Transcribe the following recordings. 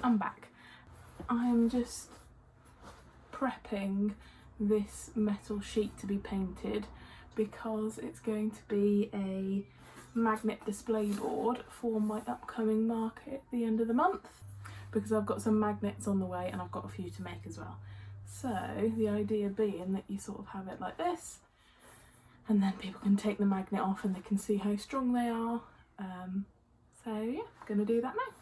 I'm back. I'm just prepping this metal sheet to be painted because it's going to be a magnet display board for my upcoming market at the end of the month, because I've got some magnets on the way and I've got a few to make as well. So the idea being that you sort of have it like this, and then people can take the magnet off and they can see how strong they are. So yeah, I'm gonna do that now.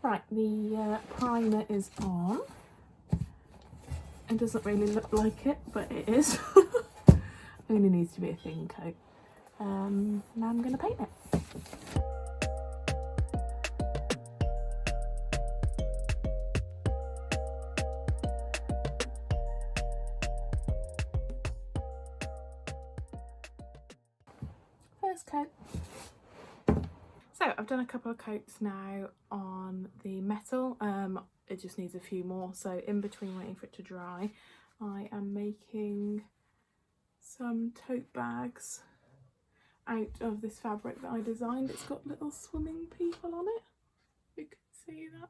Right, the primer is on. It doesn't really look like it, but it is. Only needs to be a thin coat. Now I'm going to paint it. First coat. So I've done a couple of coats now on the metal. It just needs a few more, so in between waiting for it to dry, I am making some tote bags out of this fabric that I designed. It's got little swimming people on it, you can see that.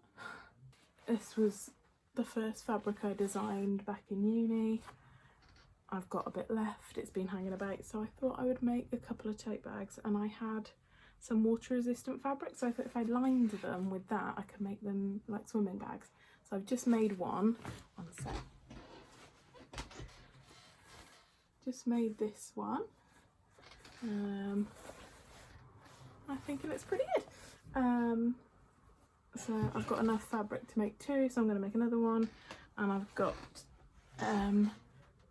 This was the first fabric I designed back in uni. I've got a bit left, it's been hanging about, so I thought I would make a couple of tote bags, and I had some water resistant fabric, so I thought if I lined them with that I could make them like swimming bags. So I've just made one sec. Just made this one. I think it looks pretty good. So I've got enough fabric to make two, so I'm going to make another one, and I've got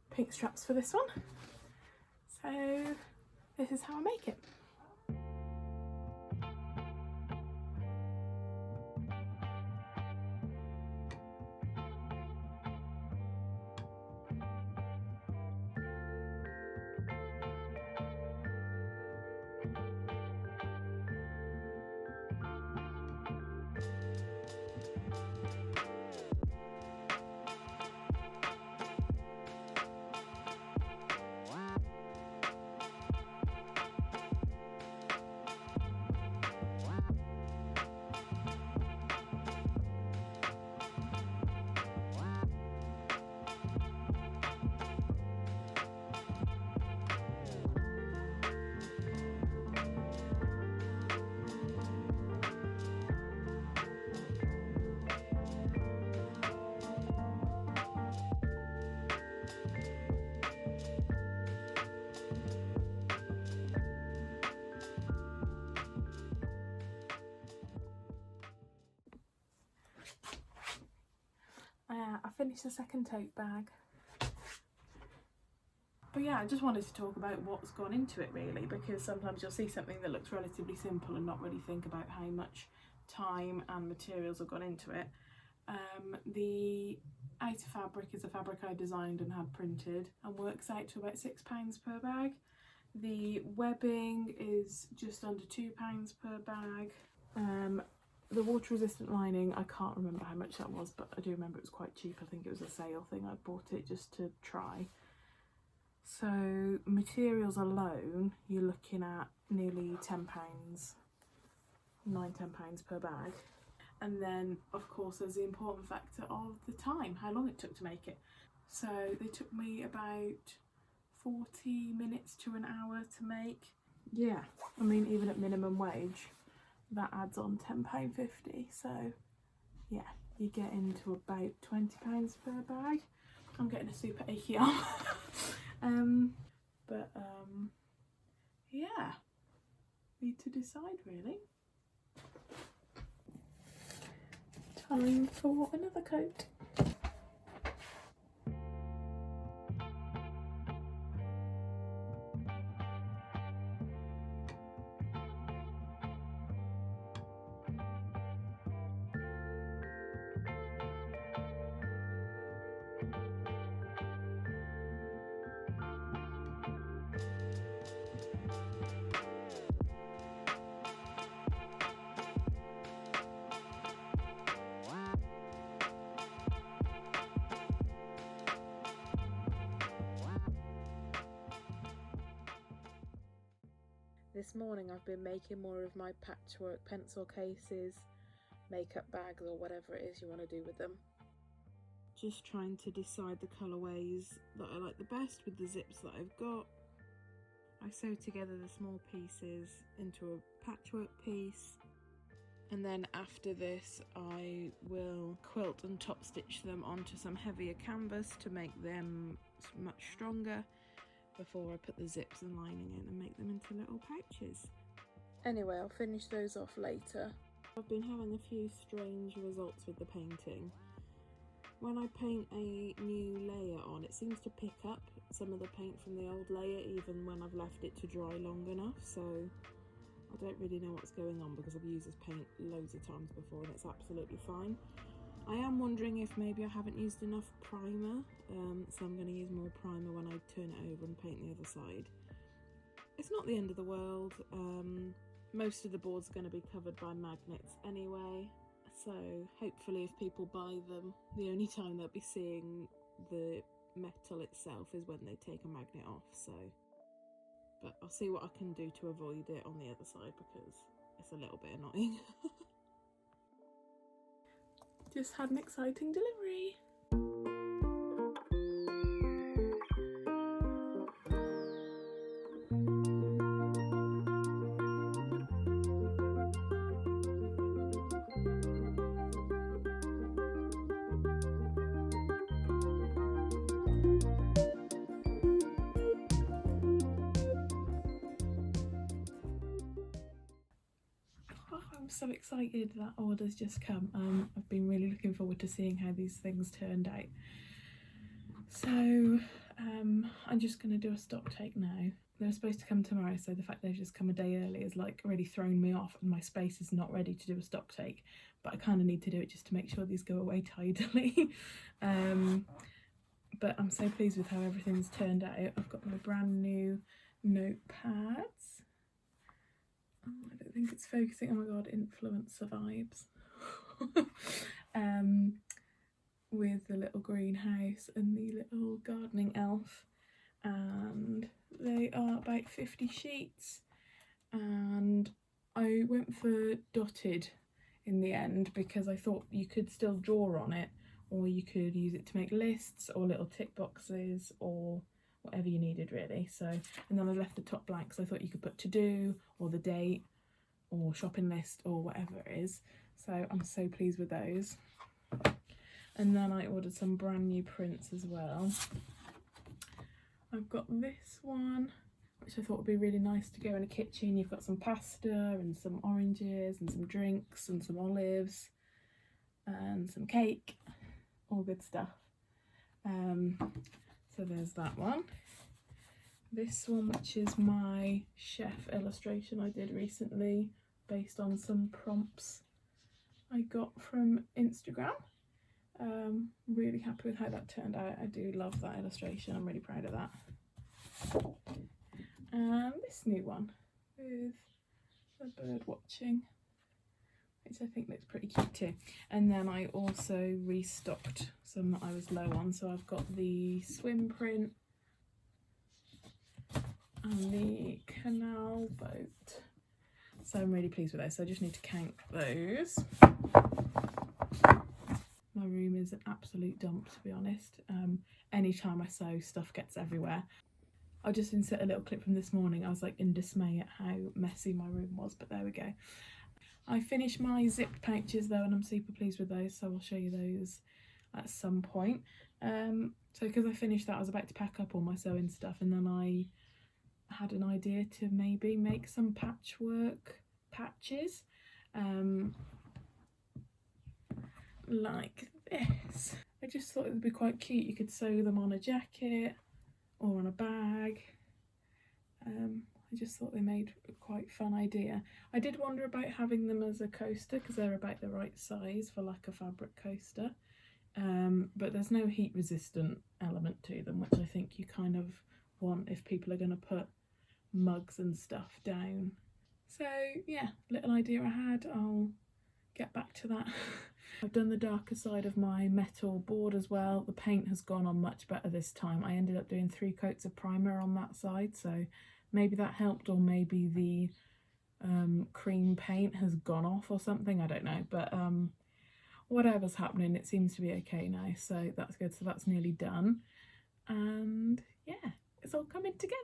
pink straps for this one. So this is how I make it. I finished the second tote bag. But yeah, I just wanted to talk about what's gone into it really, because sometimes you'll see something that looks relatively simple and not really think about how much time and materials have gone into it. The outer fabric is a fabric I designed and had printed and works out to about £6 per bag. The webbing is just under £2 per bag. The water resistant lining, I can't remember how much that was, but I do remember it was quite cheap. I think it was a sale thing. I bought it just to try. So materials alone, you're looking at nearly £10, £9–10 per bag. And then of course there's the important factor of the time, how long it took to make it. So they took me about 40 minutes to an hour to make. Yeah, I mean, even at minimum wage, that adds on £10.50. So yeah, you get into about £20 per bag. I'm getting a super achy arm. Yeah, need to decide really. Time for another coat. this morning I've been making more of my patchwork pencil cases, makeup bags, or whatever it is you want to do with them. Just trying to decide the colourways that I like the best with the zips that I've got. I sew together the small pieces into a patchwork piece, and then after this I will quilt and top stitch them onto some heavier canvas to make them much stronger before I put the zips and lining in and make them into little pouches. Anyway, I'll finish those off later. I've been having a few strange results with the painting. When I paint a new layer on, it seems to pick up some of the paint from the old layer even when I've left it to dry long enough, so I don't really know what's going on because I've used this paint loads of times before and it's absolutely fine. I am wondering if maybe I haven't used enough primer, so I'm going to use more primer when I turn it over and paint the other side. It's not the end of the world. Most of the board's going to be covered by magnets anyway, so hopefully if people buy them, the only time they'll be seeing the metal itself is when they take a magnet off, so. But I'll see what I can do to avoid it on the other side because it's a little bit annoying. Just had an exciting delivery. I'm so excited that order's just come. I've been really looking forward to seeing how these things turned out. So I'm just going to do a stock take now. They're supposed to come tomorrow, so the fact they've just come a day early has like really thrown me off, and my space is not ready to do a stock take, but I kind of need to do it just to make sure these go away tidily. But I'm so pleased with how everything's turned out. I've got my brand new notepads. Oh, I don't think it's focusing. Oh my god, influencer vibes. With the little greenhouse and the little gardening elf, and they are about 50 sheets, and I went for dotted in the end because I thought you could still draw on it, or you could use it to make lists or little tick boxes or whatever you needed really. So, and then I left the top blank because I thought you could put to do or the date or shopping list or whatever it is. So I'm so pleased with those. And then I ordered some brand new prints as well. I've got this one, which I thought would be really nice to go in a kitchen. You've got some pasta and some oranges and some drinks and some olives and some cake, all good stuff. So there's that one. This one, which is my chef illustration I did recently based on some prompts I got from Instagram. Really happy with how that turned out. I do love that illustration. I'm really proud of that. And this new one with the bird watching, which I think looks pretty cute too. And then I also restocked some that I was low on. So I've got the swim print and the canal boat. So I'm really pleased with those. So I just need to count those. My room is an absolute dump, to be honest. Anytime I sew, stuff gets everywhere. I'll just insert a little clip from this morning. I was like in dismay at how messy my room was, but there we go. I finished my zipped pouches though, and I'm super pleased with those, so I'll show you those at some point. So because I finished that, I was about to pack up all my sewing stuff, and then I had an idea to maybe make some patchwork patches. Like this. I just thought it would be quite cute. You could sew them on a jacket or on a bag. I just thought they made a quite fun idea. I did wonder about having them as a coaster because they're about the right size for like a fabric coaster, but there's no heat resistant element to them, which I think you kind of want if people are going to put mugs and stuff down. So yeah, little idea I had. I'll get back to that. I've done the darker side of my metal board as well. The paint has gone on much better this time. I ended up doing 3 coats of primer on that side, so maybe that helped, or maybe the cream paint has gone off or something, I don't know, but whatever's happening, it seems to be okay now, so that's good. So that's nearly done, and yeah, it's all coming together.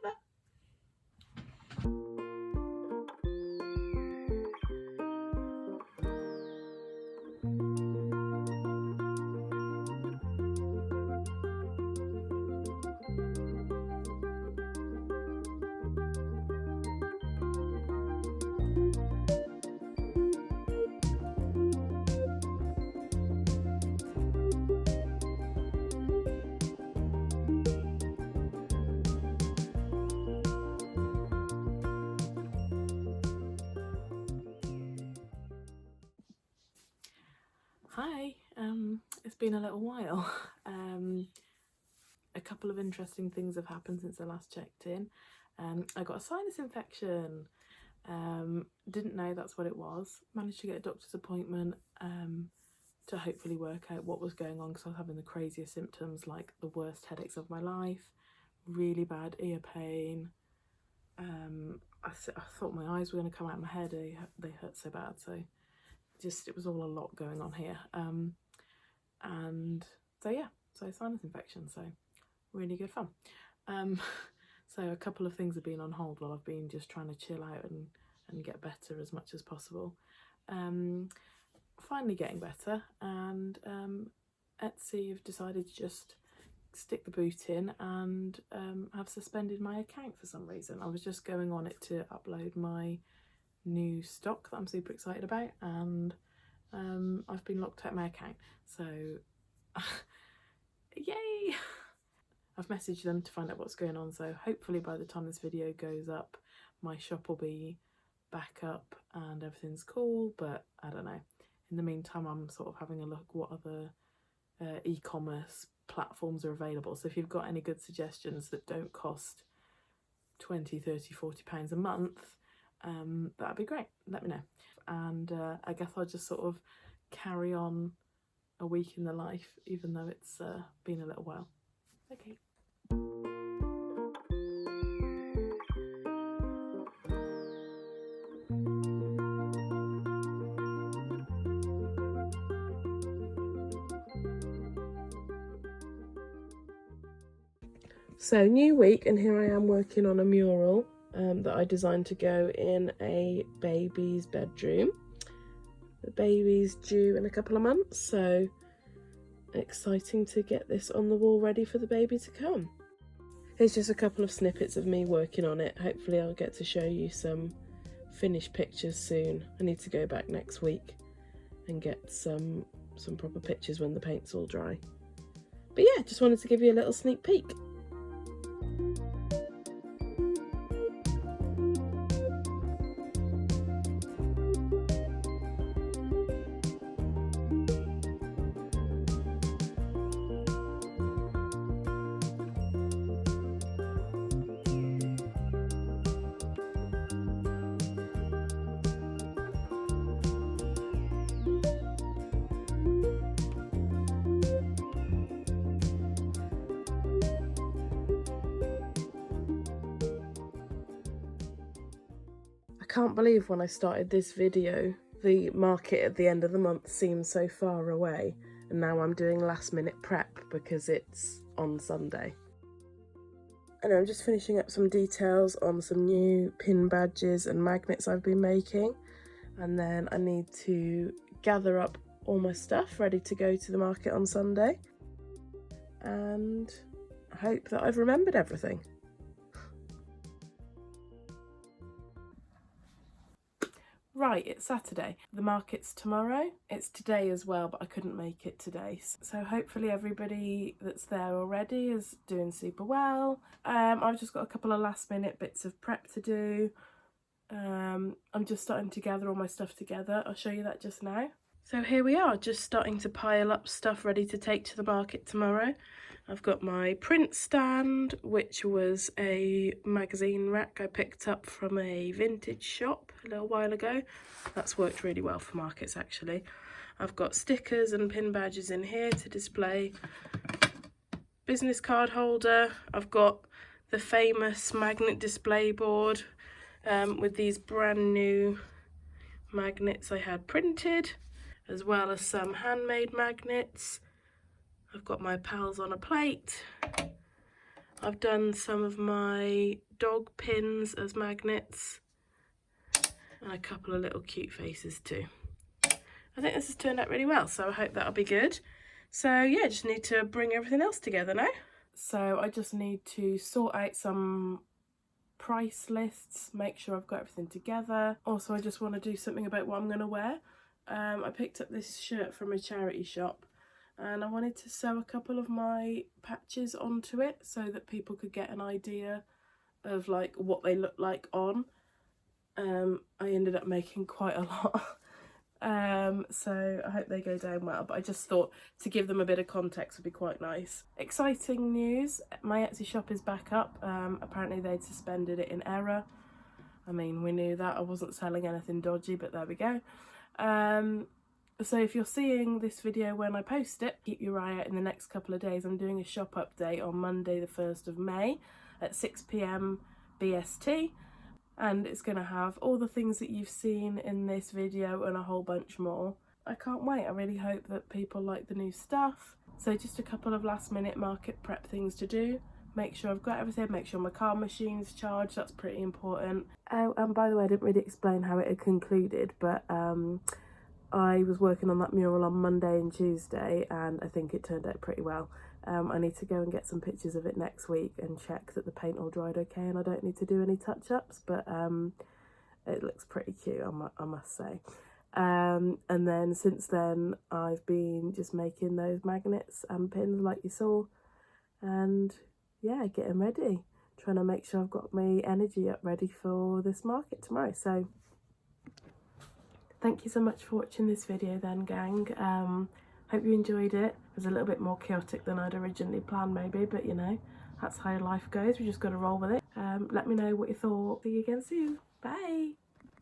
Hi, it's been a little while. A couple of interesting things have happened since I last checked in. I got a sinus infection. Didn't know that's what it was. Managed to get a doctor's appointment to hopefully work out what was going on, because I was having the craziest symptoms, like the worst headaches of my life, really bad ear pain. I thought my eyes were going to come out of my head. They hurt so bad, so it was all a lot going on here. And so yeah, so sinus infection, so really good fun. So a couple of things have been on hold while I've been just trying to chill out and get better as much as possible. Finally getting better, and Etsy have decided to just stick the boot in and have suspended my account for some reason. I was just going on it to upload my new stock that I'm super excited about, and I've been locked out of my account, so yay! I've messaged them to find out what's going on, so hopefully by the time this video goes up, my shop will be back up and everything's cool, but I don't know. In the meantime, I'm sort of having a look what other e-commerce platforms are available. So if you've got any good suggestions that don't cost 20, 30, 40 pounds a month, that'd be great. Let me know. And I guess I'll just sort of carry on a week in the life, even though it's been a little while. Okay. So new week, and here I am working on a mural that I designed to go in a baby's bedroom. The baby's due in a couple of months, so exciting to get this on the wall ready for the baby to come. Here's just a couple of snippets of me working on it. Hopefully I'll get to show you some finished pictures soon. I need to go back next week and get some proper pictures when the paint's all dry. But yeah, just wanted to give you a little sneak peek. I can't believe when I started this video, the market at the end of the month seemed so far away, and now I'm doing last minute prep because it's on Sunday. And I'm just finishing up some details on some new pin badges and magnets I've been making, and then I need to gather up all my stuff ready to go to the market on Sunday, and hope that I've remembered everything. Right, it's Saturday. The market's tomorrow. It's today as well, but I couldn't make it today. So hopefully everybody that's there already is doing super well. I've just got a couple of last minute bits of prep to do. I'm just starting to gather all my stuff together. I'll show you that just now. So here we are, just starting to pile up stuff ready to take to the market tomorrow. I've got my print stand, which was a magazine rack I picked up from a vintage shop a little while ago. That's worked really well for markets actually. I've got stickers and pin badges in here to display. Business card holder. I've got the famous magnet display board with these brand new magnets I had printed, as well as some handmade magnets. I've got my pals on a plate. I've done some of my dog pins as magnets, and a couple of little cute faces too. I think this has turned out really well, so I hope that'll be good. So yeah, just need to bring everything else together now. So I just need to sort out some price lists, make sure I've got everything together. Also, I just want to do something about what I'm going to wear. I picked up this shirt from a charity shop, and I wanted to sew a couple of my patches onto it so that people could get an idea of like what they look like on. I ended up making quite a lot. So I hope they go down well, but I just thought to give them a bit of context would be quite nice. Exciting news, my Etsy shop is back up. Apparently they'd suspended it in error. I mean, we knew that. I wasn't selling anything dodgy, but there we go. So if you're seeing this video when I post it, keep your eye out in the next couple of days. I'm doing a shop update on Monday the 1st of May at 6 PM BST. And it's going to have all the things that you've seen in this video and a whole bunch more. I can't wait. I really hope that people like the new stuff. So just a couple of last minute market prep things to do. Make sure I've got everything, make sure my card machine's charged, that's pretty important. Oh, and by the way, I didn't really explain how it had concluded, but I was working on that mural on Monday and Tuesday, and I think it turned out pretty well. I need to go and get some pictures of it next week and check that the paint all dried okay and I don't need to do any touch-ups, but it looks pretty cute, I must say. And then since then I've been just making those magnets and pins like you saw, and yeah, getting ready, trying to make sure I've got my energy up ready for this market tomorrow. So thank you so much for watching this video then, gang. Hope you enjoyed it. It was a little bit more chaotic than I'd originally planned maybe, but you know, that's how life goes. We just got to roll with it. Let me know what you thought. See you again soon. Bye.